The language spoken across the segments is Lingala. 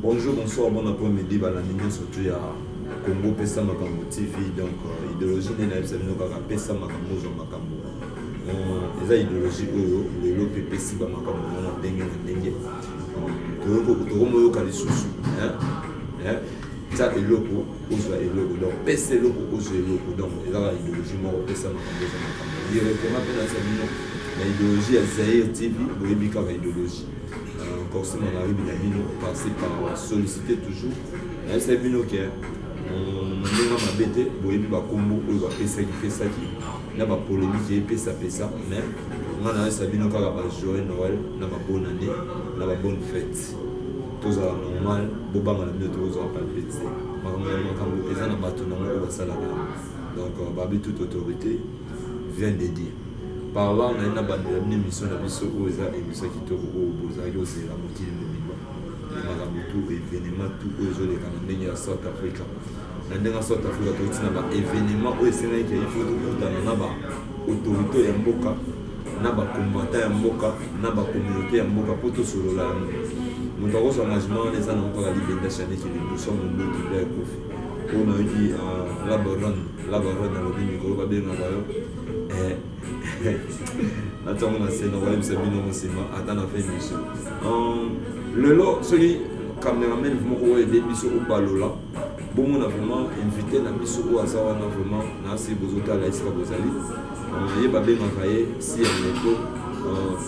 Bonjour, bonsoir, bon après-midi, balandinga surtout ya Congo Pesa Makambo TV, donc idéologie n'est pas celle de Pesa Makambo zo Makambo. Eza idéologie oyo lelo pepe si ba Makambo na ndenge na ndenge. To moyo kali susu, ça eloko ozo eloko donc pesa eloko ozo eloko donc eza la idéologie mo Pesa Makambo zo Makambo. Directement pena ça bino la idéologie ya Zaire TV, boyebi ka idéologie. Si on arrive à Bino, passer par solliciter toujours. C'est Bino qui est. On a bêté, on a combo, on a fait ça qui. On a polémique, on a fait ça. Mais on a Sabino qui a joué Noël, on a bonne année, on a bonne fête. Tout ça normal, Boba m'a mis tout ça pas pété. On a battu dans le salarié. Donc, toute autorité vient de dire. Par là, on a une émission de l'émission qui est au Bozari, c'est la moitié de tout événement, tout aux autres Canadiens à South Africa. Dans le South Africa, il y a un événement où il faut que autorité à Mboka, na ba combattant à Mboka, na ba communauté à Mboka pour tout solo là. Nous avons un engagement les ans encore la liberté chané qui nous sommes au bout de la Kofi. On a eu la baronne dans le micro, va bien attends, on a fait une émission. Attends, on a fait une émission. Le lot, celui caméraman, vous m'avez dit que vous avez là. Bon, on a vraiment invité la mission au hasard, on a vraiment assez besoin de la Isra Bozali. Il y a bien envoyé si un métaux,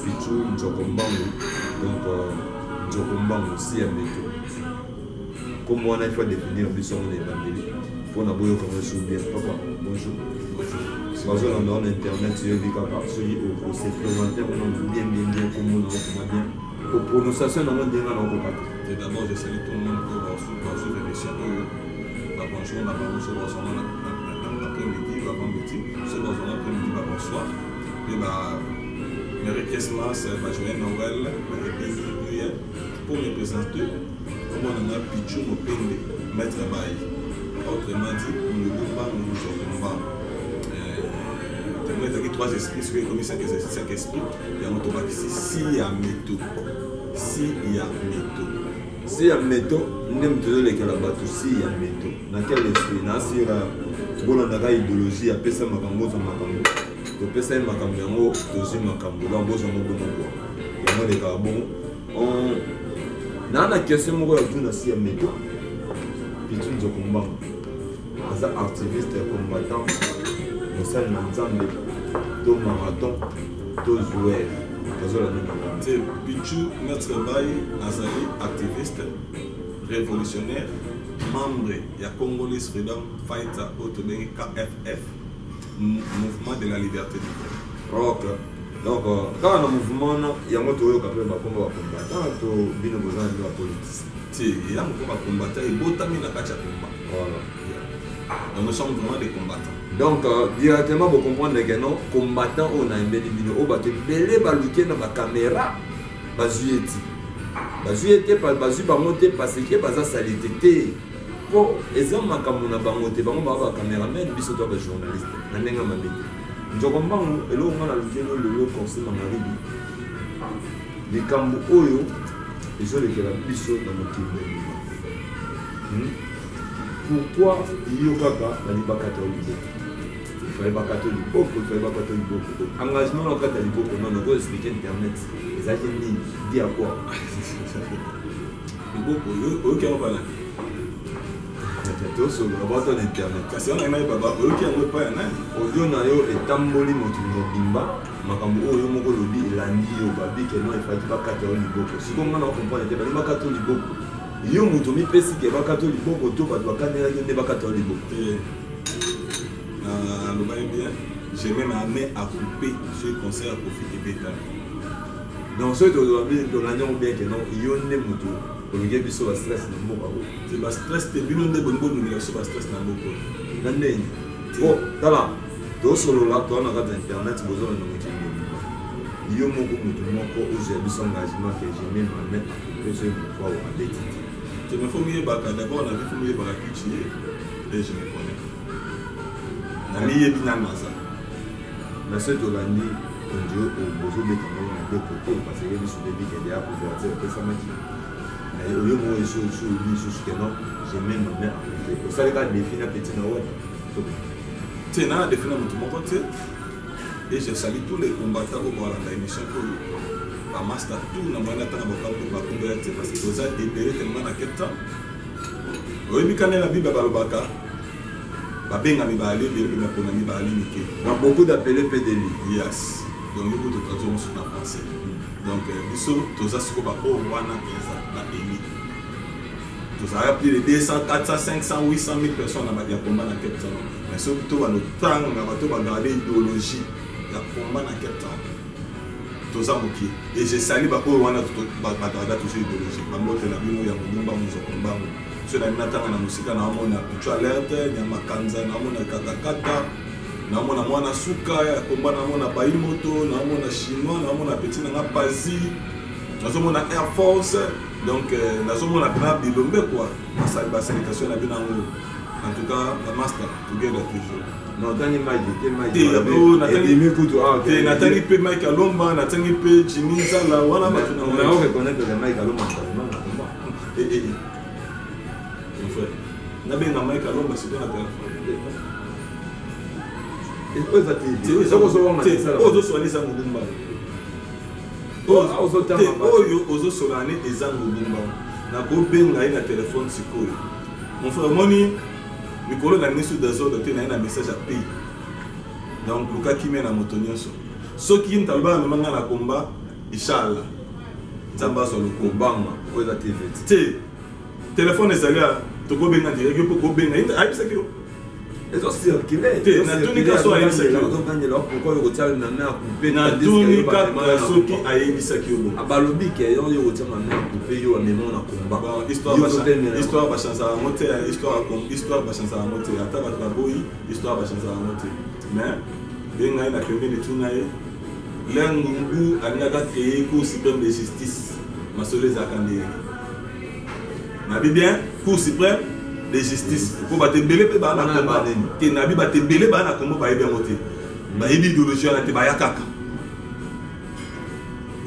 Pichou, Njokombango. Donc, Njokombango, si un métaux. Comme on a fait définir le son des bandits. Pour nous avoir comme un bien. Papa, bonjour. Bonjour. On a internet sur le Bikapa, celui au supplémentaire, on a bien, comme on a bien. Pour prononciation, on a bien et d'abord, je salue tout le monde pour votre émission. Bonjour, on a bonjour, l'après-midi, l'après-midi, bonsoir. Et Merry Christmas, joyeux Noël, pour me présenter, on a Pichou Mopende, Maître Baye. Autrement dit, nous ne pas nous combat. Il y a trois esprits, ce qui est comme cinq esprits. Il y a un automatique si il y a métaux. Si il y a métaux. Si il y a métaux, nous devons dire que la bateau, si il y a métaux. Dans quel esprit? Dans la idéologie, il y a Pesa Makambo, il y a Pesa Makambo, il y a Pesa Makambo, il y a carbone. Dans la question, il y a si il y a métaux. Puis tu nous combat. Les activistes et combattants, nous sommes ensemble, tout marathon, tout joueur. C'est Pichou, Maître Baye, Azali, activiste, révolutionnaire, membre de la Congolese Freedom Fighter, autobéni KFF, mouvement de la liberté du peuple. Ok. Donc, quand on a un mouvement, il y a un autre qui a un combat. Quand on a besoin de la politique. Il y a un combattant, il y a un combat. Voilà. Donc, nous sommes vraiment des combattants. Donc, directement, vous comprenez que non, combattants, on a un bénéfice. On va te belé baluquer dans la caméra. Bazuéti. Bazuéti, bazuéti, parce que baza salité. Pour les hommes, comme on a bangoté, on va caméraman, biso toi, journaliste. Nanenga mabé. Je comprends, et là, on a le conseil dans la vie. Les Kambo Oyo, ils ont les biso dans le Kibé. Pourquoi il y a un catholique? Il fallait pas catholique, il fallait pas catholique. Engagement dans le catholique, on a expliqué Internet. Les agents disent à quoi? Ok, on va là. Tu sur le Internet. Parce qu'on a un baba, ok, on va pas y aller. Audio nayo et tamboli motivino bimba. Makambo oyo moko lobi elandi yo babi que non il fallait pas catholique. Si on a compris, il fallait pas catholique. Yo muto mi pesi ke ba catholique boko to ba kanela yo ne ba catholique boko. Le bail bien, j'ai même amené à couper ce concert pour profiter bêta. Donc ce to doit bien to l'année bien que non yo ne muto pour le biso ba stress na moko. C'est ba stress te bino ne bonne bonne so ba stress na moko. Nande. Bon, tala. To solo la to na ka internet bozo na moko. Yo moko muto moko oje biso engagement que j'ai même amené à couper ce pour à bêta. Je me fais mieux d'abord, on a vu mieux la culture et je me connais. Nami est bien ça. Mais c'est de l'année, on dit au besoin de Cameroun de côté parce que les sous-débits qui est déjà couverts, c'est ça. au lieu de moi sur que non j'ai même ma mère pour ça les gars définir petit na ouais tu sais na définir mon côté et je salue tous les combattants au bord de la émission pour la master tout na moyen d'attendre ba combattre parce que vous avez libéré tellement na quel temps oui mais quand la bible balobaka ba benga mi ba aller bien na pona mi ba aller mike na beaucoup d'appelés PDL yes donc il faut te traduire sur en français donc biso toza siko ba o wana pesa na eni toza plus de 200 400 500 800 000 personnes na ba ya combat na Cape Town mais ce plutôt ba no tang na ba to ba garder idéologie ya combat na Cape Town toza moki et je salue ba o wana to ba garder toujours idéologie ba moto na bino ya ngumba muzo combat so na natanga na musika na mona pichu alerte nyama kanza na mona katakata na mona mwana suka ya komba na mona baimoto na mona chinois na mona petit na pazi na zo mona Air Force donc na zo mona bina bilombe quoi ça ba salutation na bina ngo en tout cas la master together toujours non tani maji natani mikutu te natani pe Mike Alomba natani pe Jimmy Zala wala ba tuna on va reconnaître le Mike Alomba mon frère na benga Mike Alomba c'est dans la téléphone ozo soigner ça ngumba ozo soigner eza ngumba na ko benga ina téléphone sikoyo mon frère moni mikolo na nisu désordre te na message à pays donc luka kimé na motonyoso soki ntalba na manga na combat inshallah nzamba so le combat oza TV te téléphone ezalia to ko benga direct ko benga ita ai sekio ezo circuler te na tuni ka so ai sekio to gagner là pourquoi le retard na main couper na tuni ka soki ai sekio bon abalobi ke yo retard na main couper yo amemo na combat histoire ba chance à monter histoire ba chance à monter ata ba boyi histoire ba chance à monter mais benga ina kembe ni tunaye lengungu anaka créer cour suprême de justice masole zakande na bien cour suprême de justice pour ba te belé pe ba na combat te na bi ba te belé ba na combat ba bien monter ba ibi idéologie na te ba yakaka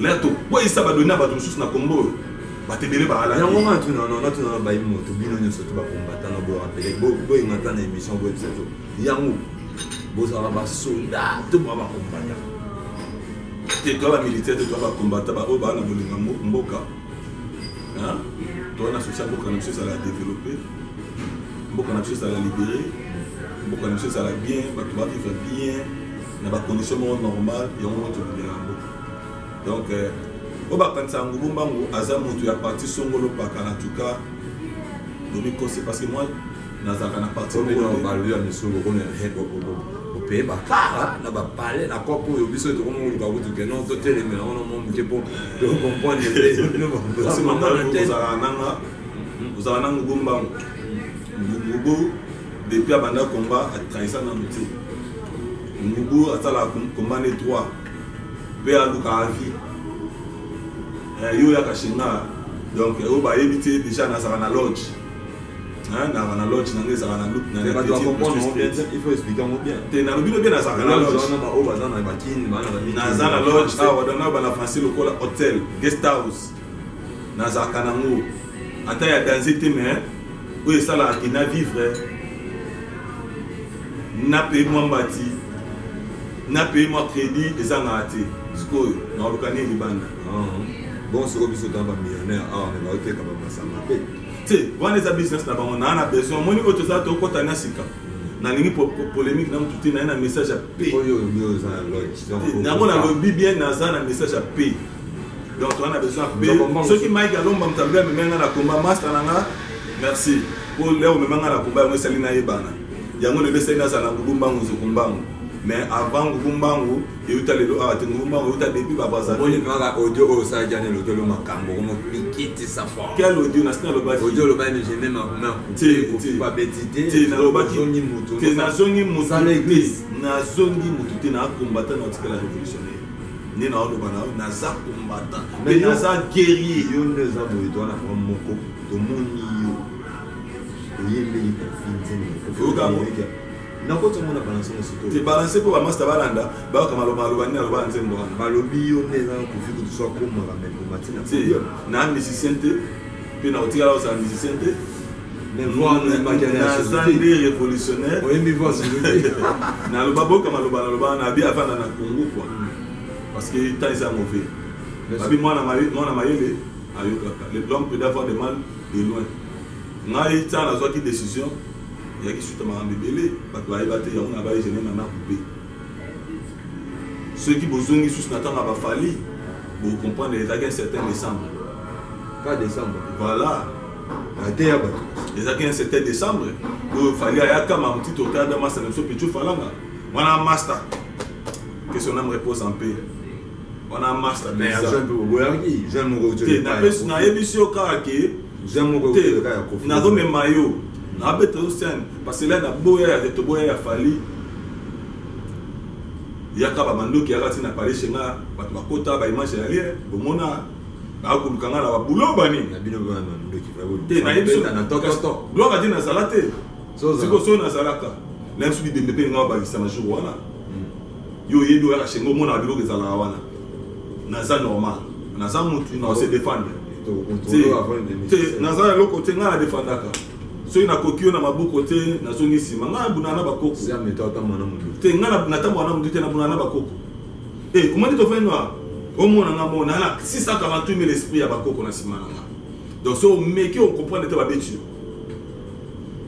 là to boy ça ba donner ba to sous na combat ba te belé ba ala ya ngoma tu non ba imo to bino nyoso to ba combattant na bo rappeler bo ingata na émission bo episode yango bo ça va soldat to ba combattant te toi ba militaire te toi ba combattant ba o ba na bolinga mboka hein toi na social mboka na ça la développer mboka na ça la libérer mboka na ça la bien ba to ba vivre bien na ba condition normale et on va te libérer mboka donc au bas quand ça ngubumbangu azamu tu ya parti songolo paka en tout cas domi conseil parce que moi nazaka na parti ngolo ba lui a misolo ko ne au pays ba kara na ba parler na kopo yo biso to ko mo ka butu ke non to tele mais on mo mke po to comprendre parce que maintenant vous avez nanga ngubumbangu ngubu depuis abanda combat a trahison na mutu ngubu atala combat ne 3 pe aluka avi yo ya kashinga donc o ba éviter déjà na lodge hein na lodge na ngeza na loop na ba doit comprendre il faut expliquer bien te na lobino bien na lodge na ba o ba na ba kin ba na lodge awa dona ba na français lokola hôtel guest house na zaka na ngo ata ya danser te mais o esala ina vivre na paye moi mbati na paye moi crédit ezanga ate sikoyo na lokani libanda bon c'est comme si tu es millionnaire mais là tu es capable de s'en tu vois les business là on a besoin moi ni autre ça to ko tana sika na lingi polémique na mtuti na message à paix na mona lobby bien na za na message à paix donc on a besoin de paix ceux qui Mike Alomba mtabia memenga na combat master nanga merci pour leo memenga na combat ngo salina yebana yango le besa ina za na ngumbangu zo kumbangu mais avant ngumbangu yuta lelo ati ngumbangu yuta depuis babaza on y kanga audio o sa jane lo tolo makambo comme kiti sa forme quel audio na sina lo ba audio lo ba ni j'ai même ma couper pas betité ti na lo ba zongi mutu ti na zongi mutu dans l'église na zongi mutu ti na combattant na tika la révolutionnaire ni na lo bana na za combattant mais na za guerrier yo ndeza boy to na kwa moko to moni yo yemeli ko finzeni nakoto mona balance na sito te balancer pour master balanda ba kama lo malo bani lo banze ndo balobi yo neza ko fiku to so ko mo ramel ko matina na musicien te puis na otika là un musicien te mais voir ne pas gagner un révolutionnaire oui mais voir c'est na loba boka maloba na bi afana na Congo quoi parce que temps ils sont mauvais parce que moi na mayele ayoka l'homme peut avoir des mal de loin ngai ta na zwa ki décision ya ki suite ma mbebele ba to ayeba te ya on ba jeune na coupé ceux qui besoin sous n'attend ba fali pour comprendre les agents certain décembre pas décembre voilà les agents un certain décembre il fallait ayaka ma petite okada massa nemso pichu falanga wana master que son âme repose en paix wana master mais jeune boyargi jeune mo te na ebisio kake jeune mo te na do me mayo na bete osen parce que là na boya de to boya ya fali yaka ba mandoki yaka tina pale chenga bato bakota ba image ya lie bomona ba kulukanga na babulo bani na bino ba mandoki fa te na yebiso na toto gloire a dit na salate siko so na salaka même si de mepe nga ba sama jour wana yo yedo ya chengo mona bilo ke zala wana na za normal na za mutu na se défendre te na za loko te nga na défendaka so ina kokio na maboko te na zongi sima nga buna na bakoko c'est un méthode à mon amour te nga na tambo na mutu te na buna na bakoko comment tu fais noir au monde nga mona na 648 000 esprits ya bakoko na sima nga donc so meki on comprend te ba betu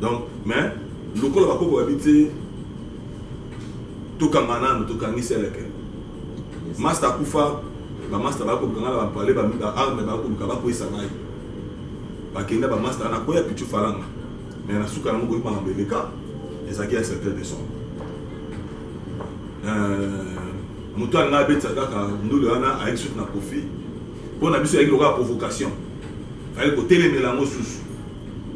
donc mais lokolo bakoko habité to kangana to kangisa leke master kufa ba master ba ko kangala ba parler ba arme ba ko ba ko isangai ba kenda ba master na ko ya pichu falanga mais na suka na mo ko ba mbeleka ezaki un certain de son mutu anga betsa kaka ndule wana avec suite na profit pour na biso avec le provocation fallait ko telemela mo susu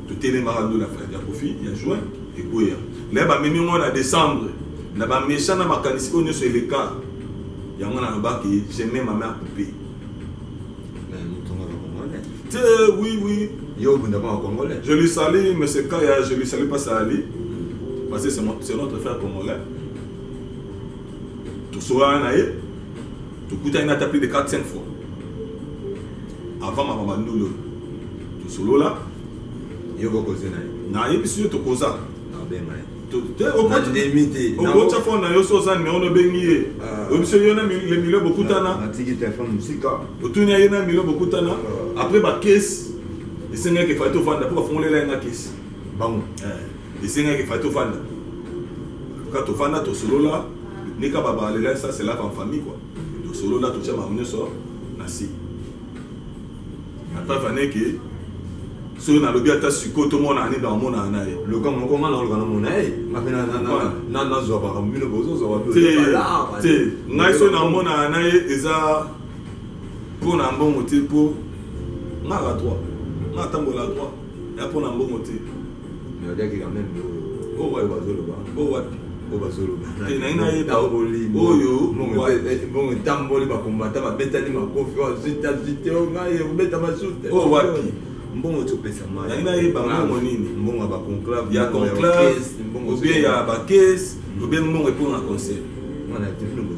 to telemara ndule la frère ya profit ya juin et goya là ba memi ngona décembre na ba méchant na makanisi ko nyoso eleka yango na lobaki j'aimais ma mère poupée oui yo bunda pas congolais je lui salue mais c'est quand je lui salue pas ça ali parce que c'est notre frère congolais tout soir na ye tout kuta ina tapé de 4-5 fois avant ma maman nous tout solo là yo boko zena na ye bisu to koza na ben mai okocha fona yo sozani me ono bengi obiso yo na le milieu bokutana atiki téléphone musika otunia ye na milieu bokutana après ba caisse esenga ke fato fanda pour fongolela nga caisse bango esenga ke fato fanda ka to fanda to solo là ni ka baba lela ça c'est là en famille quoi to solo là to chama munyo so na si na pas vané que so na lobi ata siko to mona ani dans mona na ye le comme comment on le mona e ma pena na zo ba mbino bozo zo ba te ngai so na mona na ye eza pour na mbongo te pour na la droit na tambola droit ya pour na mbongo te mais on dit que quand même oh ouais bazolo ba oh ouais o bazolo ba te na ina ye ba boli oyo bon tamboli ba kombata ba betani ma confiance zita o ngai o beta ma sute oh wapi mbongo to pesa mai na ina ye ba mbongo nini mbongo ba conclave ya conclave ou bien ya ba caisse ou bien mbongo pour un conseil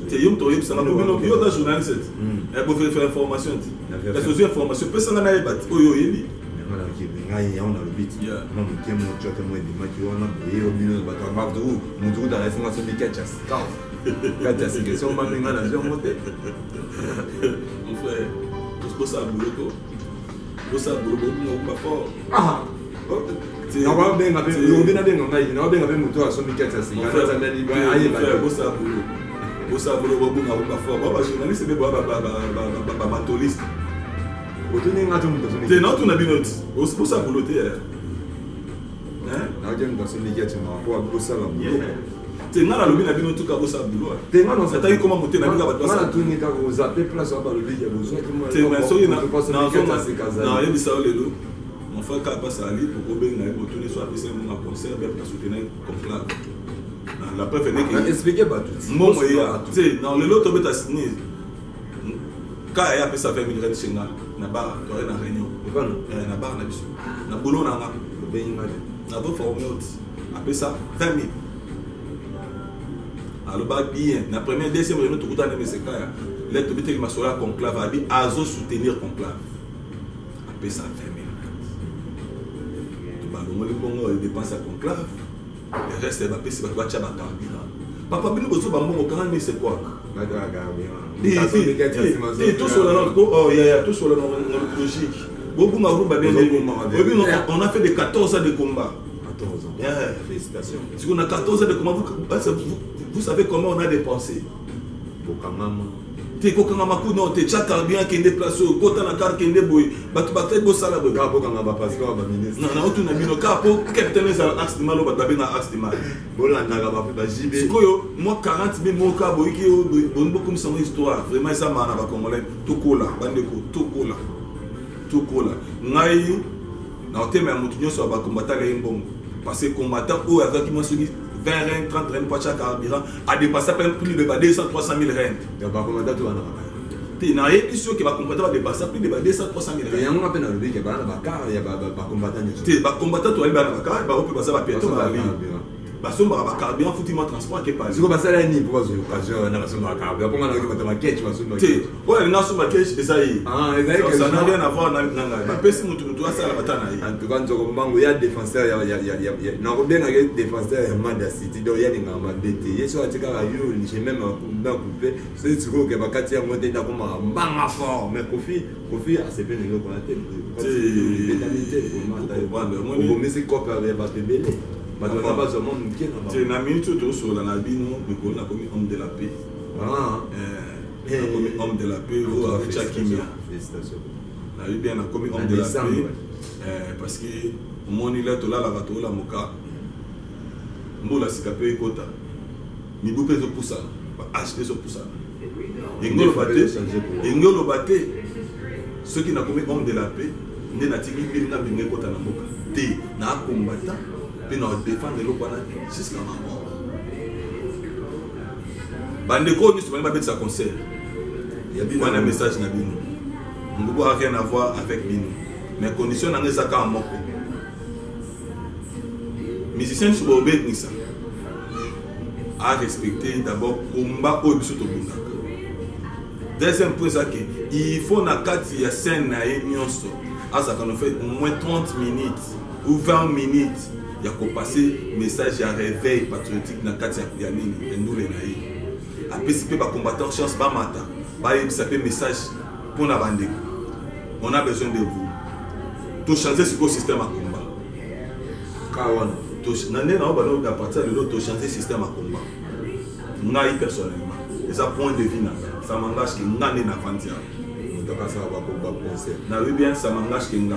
te yom to yeb sana bino bio da journaliste e bo faire information ti parce que information personne na yebat oyo yebi ngala ki ngai on a le bit non qui mo chote mo de maki wana boyo bino ba ta ba do mo do da information de catchas catchas que son ba ngala zo mote mon frère tout ça boulot bosa boulot mo pas fort na wa benga be yo bina benga ngai na wa benga be muto aso mi catchas ngala za ndani ba aye ba bosa boulot bo bunga ba fort ba journaliste be ba matoliste otuni ngato muto so mi te na tuna binoti bosa boulot te na je muto so mi catchas ma ko bosa la te ngala lobi na bino tuka bosa boulot te ngano ça t'a comment monter na bika ba basa tuni ka ko za pe place ba lo bika bo so ki mo te mais so na yebi sa lelo mon frère ka passe ali pour ko benga e botuni so apesa mo na concert be pour soutenir conclave la preuve est que expliquer ba tout mbongo ya te na lelo to beta signer ka ya pesa 20 000 rand chenga na bar to na réunion na bar na biso na bolo na nga benga na do formé apesa 20 000 alors ba bien na première deuxième réunion to kutana meseka ya lettre beta ki masola conclave abi azo soutenir conclave apesa 20 000 balongoli bongo dépense à conclave le reste va pesi ba bacha ba carburant papa bino bozo ba mbongo 40 000 c'est quoi ba carburant tout sur la oh ya tout sur la logique beaucoup ma rumba bien on a fait des 14 ans de combat 14 ans félicitations si on a 14 ans de combat vous savez comment on a dépensé Bokangama te kokangama ku non te chaka bien qui déplacer kota na car qui ndeboy batu bakay bo sala bo ka bokangama passeport ba ministre non on tuna bino ka po capitaine za axe de malo ba na axe de mal bolanda ka ba jibe sikoyo moi 40 000 moka bo iki bon beaucoup de son histoire vraiment ça mana ba congolais tout kola bandeko tout kola ngai na otema mutu nyoso ba combattant les mbongo parce que combattant o avec moi 20 reins, 30 reins, pas chaque carburant, a dépassé plus de 200, 300 000 reins. Il n'y a pas de combattant. Il n'y a rien qui va combattre dépasser plus de 200, 300 000 reins. Il y a un peu de qui a pas combattant. Il va combattre, il va passer à pied. Basomba ba carburant foutima transport qui pas. Si vous passez la nuit pour occasion na basomba carburant pour ngana ki ba catch basomba. Ouais, na soma catch ezai. Ah, ezai que ça n'a rien à voir na nganga. Ba pesi mutu asala batana yi. En tout cas nzoko mbango ya défenseur ya na ko bien avec défenseur ya Manda City do ya ninga mabete. Yeso atika ka yo ni j'ai même na couper. C'est sûr que ba kati ya monter ta koma mbanga fort mais Kofi a c'est bien le ko na tête. C'est l'éternité pour Manda. Bon mais c'est quoi avec ba tebele. C'est une minute tout sur la Nabino, mais on a commis homme de la paix. Homme de la paix, avec Chakimia. On a eu bien commis homme de la paix. Parce que mon il est là, la bateau, la moka. Mbola Sikape Kota. Mibu Peso Poussa. Acheter ce Poussa. Engolo Baté. Ceux qui n'ont commis homme de la paix, n'est pas tiré Bilna Bingekota Namoka. T. N'a combattant. Puis nous défendre le Kwana jusqu'à ma mort. Bandeko, nous sommes pas de sa concert. Il y a un message na bino. Nous n'avons rien à voir avec bino. Mais conditions dans les accords moko. Musiciens sont obéis ça. À respecter d'abord combat au biso to bunda. Deuxième point c'est que il faut na kati ya scène na nyonso. Asa quand on fait au moins 30 minutes ou 20 minutes. Il y a passé message à réveil patriotique dans le cadre de la ligne et nous les naïfs. Après, si les combattants chance pas matin, ça fait message pour la bande. On a besoin de vous. Tout changer ce système à combat. Kawan, tout changer à partir de l'autre, tout changer le système à combat. Naïf personnellement. Et ça point de vue, ça m'engage que n'a n'est pas fantia. On doit pas savoir combat concert. Na oui bien, ça m'engage que n'a.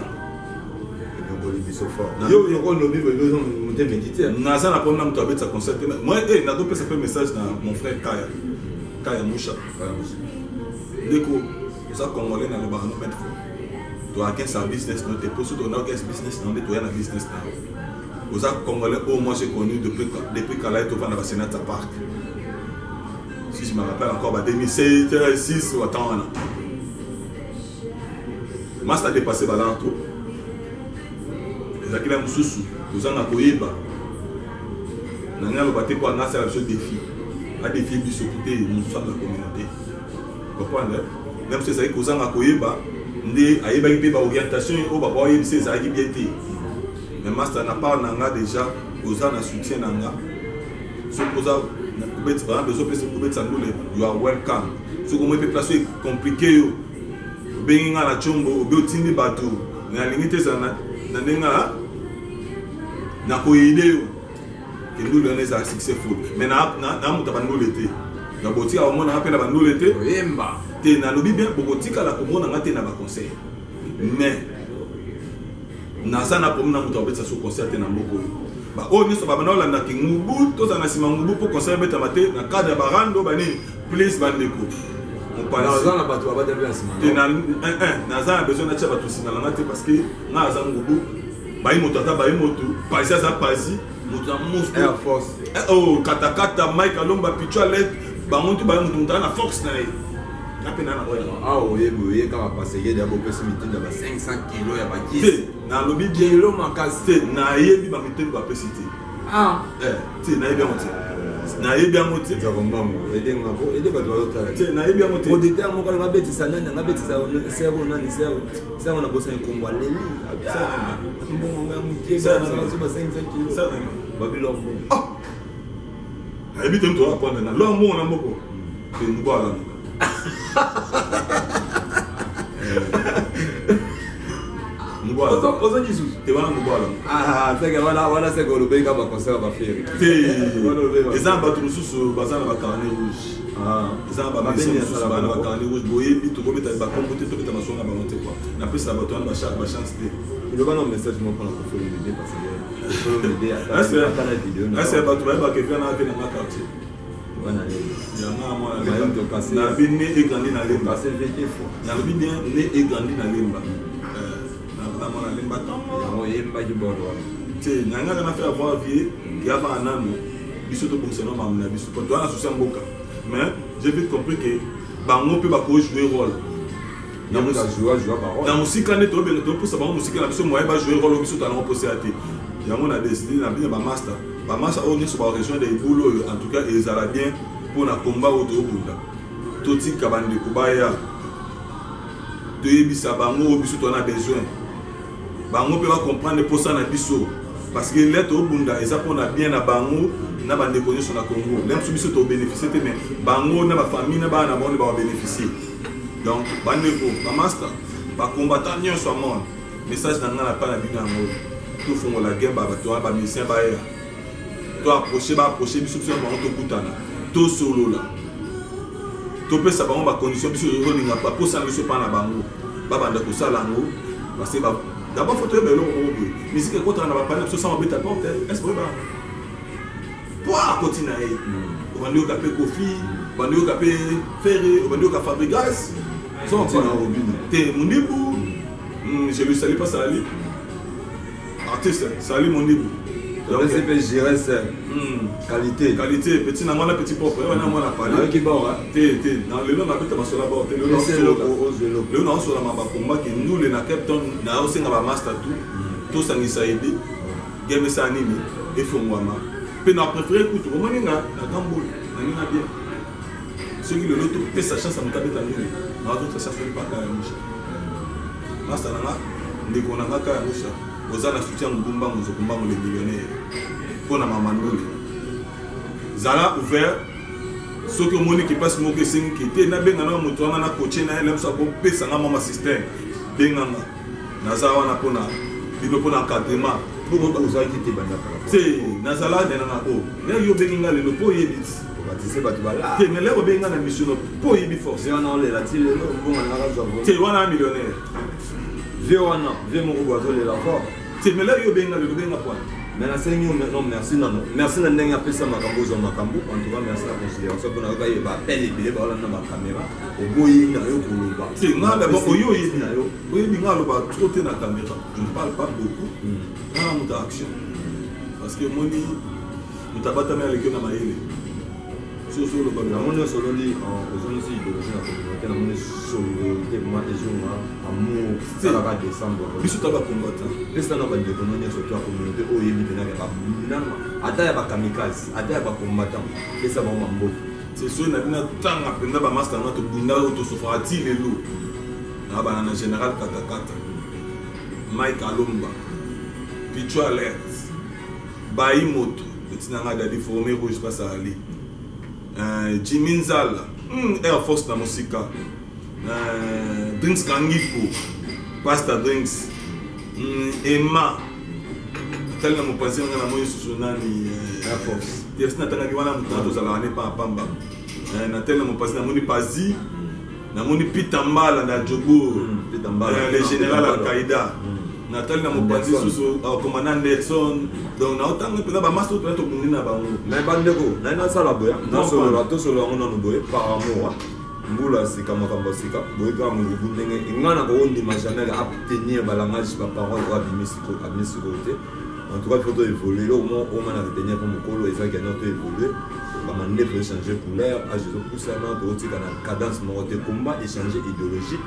Yo on lobby besoin monter méditer. Naza na pomna mtu abeta concert. Moi na do pesa message na mon frère Kaya Moucha. Deko ça congolais na le barano mettre. To a sa business no te poso to na business na to ya na business na. Oza congolais au moins j'ai connu depuis Kala to va na Sénat Park. Si je me rappelle encore 2007 2006 ou attends là. Moi ça a dépassé balan tout. Zakila mususu ozanga koyeba nanga lo baté quoi ngasa la chose défi a défi biso côté mususu de la communauté comprendre même si ça kozanga koyeba ndé ayeba ki ba orientation o ba ba yebise za ki bien té mais master na part nanga déjà ozana soutien nanga so poza na kubeti ba besoin pesa kubeti sangule you are welcome so comme peut placer compliqué yo benga na chombo obe otindi bato na limite ça na ndenga na koyide yo ke ndulu ene za successful mais na muta bandulu te na botika au mona appela bandulu te yemba te na lobi bien bokotika la komona ngate na ba conseil mais na sana pomna muta obetsa so conseil te na mboko ba o ni so ba bana na kingubu to za na sima ngubu po conseil beta mate na cadre barando bani please bandeko on parle na bato ba bien sima te na za besoin na tchaba to sima na te parce que na za ngubu ba imoto ata ba imoto pasi za pasi mutu amusto Air Force oh katakata Mike Alomba pichwa let ba muntu ba muntu na Fox na ye na pena na oya ah oye kama passer d'abord pesi mitinda ba 500 kg ya ba kisi na lobi kilo makasi na yebi ba mitinda ba pesité ah te na yebi on te Na yebi ya moté. Aider bato bazotala. Na yebi ya moté. Producteur moko ngabetisa nani ngabetisa sero nani sero na bosa nkombo leli. Mbongo ya mukie ça na bazuba 500 kg. Ça babilo mbongo. Ah. Ayebi tem to apprendre na lo mbongo na mboko. Te ngwala. Ozo Jesus. Te wana ngwala. Ah, c'est que voilà c'est que le béga va concert va faire. Te ezamba tu susu bazana ba carnet rouge. Ah, ezamba ba carnet rouge boyebi to ko beta ba kompote to beta masonga ba monter quoi. Na pesa ba to ba chance te. Il va non message mon pour la photo l'idée parce que faut l'aider à faire la vidéo. Ah c'est ba to ba ke vient na na quartier. Wana leo. Ya na moi na na bien né et grandi na lemba. Passer VT fo. Na bien né et grandi na lemba. Na lemba tango yemba du bord. Te nanga na faire avoir vie ya ba nano biso to fonctionner ma na biso ko to na souci mboka. Mais j'ai vite compris que bango peut ba ko jouer rôle. Na mo jouer parole. Na musika ne to be to pour ça bango musika na biso moyen ba jouer rôle biso to na poser à te. Ya mo na décidé na bien ba master. Ba master on est sur la région des boulot en tout cas ils allaient bien pour na combat au Bunda. Toti kabande kubaya. De yebisa bango biso to na besoin. Bango peut pas comprendre pour ça na biso parce que l'être au Bunda ils apprennent bien na bango na bande connaître sur la Congo même si biso to bénéficier mais bango na ba famille na ba na bon ba bénéficier donc bande ko ba master ba combattant nyon so monde message na ngana pa na bina ngo tout fond la guerre ba to ba mission ba ya to approcher biso sur bango to kutana to solo là to pesa bango ba condition biso zo linga ba pour ça biso pa na bango ba bande ko sala ngo parce que d'abord faut trouver le mot musique est contre na ba parler sur ça on bête à porte est-ce que ba pour continuer on va nous caper coffee on va nous caper ferré on va nous caper fabrigas sont en robinet té mondibu je lui salue pas sali artiste sali mondibu donc c'est pas gérer ça qualité petit na moi petit propre on a moi na parler qui bon té dans le nom na bête sur la bord té le nom sur la mamba combat que nous les na captain na osenga ba master tout sangisa aider game ça nini et fongwama pe na préféré écoute au moninga na gamboul na nina bien ceux qui le loto pe sa chance à mutabeta nini na autre ça fait pas ka musha master na ndeko na ngaka ya musha ozana soutien ngumba muzokumba mo les millionnaires pour na mamandoli zala ouvert ceux qui moni qui passe mo que sing qui te na benga na moto na coacher na elem so ko pesa na mama système benga na zawa na pona bino pona encadrement pour oza qui te banda para c'est nazala de na o ne yo benga le po yebit batise batu bala te mais le benga na mission po yebi force on a le la tile le bon na la zo te wana millionnaire vieux wana vieux mo boazo le la fort te mais le yo benga le benga point mais la seigne non merci non merci na ndenga pesa makambo zo makambo en tout cas merci la considération pour na ka yeba pele bile ba na ba caméra o boyi na yo kuluba te nga ba ko yo yebi na yo oyebi nga lo ba trop te na caméra je ne parle pas beaucoup na muta action parce que moni mutabata me avec na maele so le ba na moni solo li en zone si idéologie na communauté na moni solo te moi et jour amour ça va décembre biso taba combattant pesa na ba de communauté surtout la communauté o yebi tena ka ba ata ya ba kamikaze ata ya ba combattant pesa ba mambo c'est sûr na bina tanga penda ba master na to bunda to sofati lelo na ba na général katakata Mike Alomba Pichu Alert Bayi Moto petit na ngada di formé rouge passe à ali Jimmy Nzala Air Force na musika Drinks Kangiko Pasta Drinks Emma tel na mo penser na mo sunani Air Force yes na tanga wana mutato za la ne pa pamba na tel na mo penser na moni Pazi na moni Pitambala na Jogo le général Al-Qaïda na tel na mo penser sous commandant Anderson donc na otanga pena ba master to munina ba ngo mais bandeko na sala boya na solo la to solo ngo no boye par amour mbula sika makambo sika boye ka mu ndenge ngana ko ndi jamais obtenir balangage ba parole wa bimisiko te en tout cas il faut évoluer au moins au moins na retenir comme kolo et ça qui a notre évoluer ba mande peut changer couleur à Jésus pour ça na to tika na cadence mo te combat échanger idéologie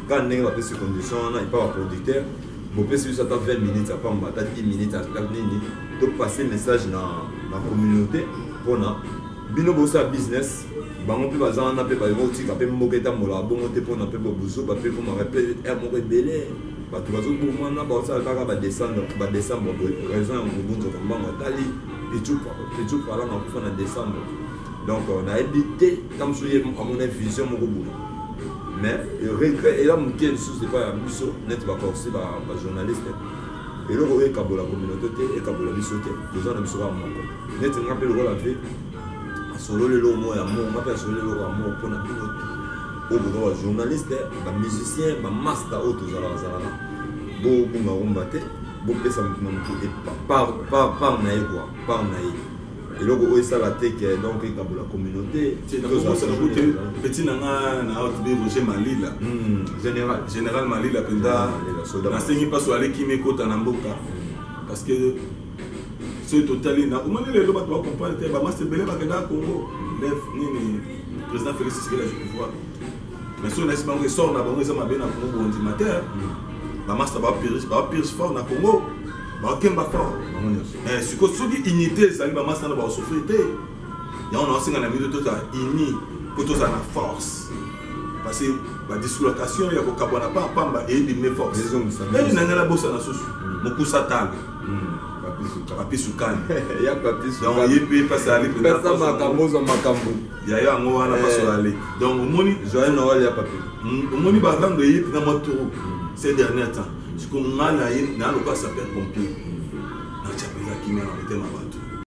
quand ndenge ba pesi condition na il pas producteur bon peut-être ça t'a 20 minutes à pas en 10 minutes à nini donc passer message dans la communauté pour na bino bosa business bango pe bazana pe ba yotika pe mboketa mola bongo te pona pe bobuzo ba pe pona pe moko ebele bato bazobomana baosala kaka badescendre raison ya mobunzo kombanga tali pichu parla na kufa na décembre donc on a évité comme si à mon vision moko boule mais regret et là mon qui sous c'est pas biso net ba forcer ba journaliste et le roé kabola communauté et kabola biso te deux ans na biso ba moko net ngapé le rôle a fait solo le lomo ya mo ngapé solo le lomo mo pona bino au bout de journaliste ba musicien ba master auto zala bo bunga umbate bo pesa mtu par na quoi par na et là où ça la tech donc il la communauté c'est dans le petit nanga na outbi Roger Malila général Malila penda na sengi pas aller qui me kota na mboka parce que ce total na comment les loba doit comprendre que ba master belé ba kenda Congo lève ni président Félix Tshisekedi je pouvoir mais si on a pas que sort na bango ça m'a bien na Congo ordinateur ba master ba pire fort na Congo ba kemba fort si ko soki unité ça ba master na ba souffrir té ya on a aussi na milieu total uni pour tous na force parce que la dislocation ya ko kabona pa pamba et une force et na ngala bossa na susu mokusa talo papi sukani ya papi sukani donc yepe passer aller pesa makambo ya ya ngo wana passer aller donc omoni joyeux Noël ya papi omoni ba rando yepe na moto ces derniers temps ce qu'on a na lo pas sapeur pompier na chapeza kimia na metema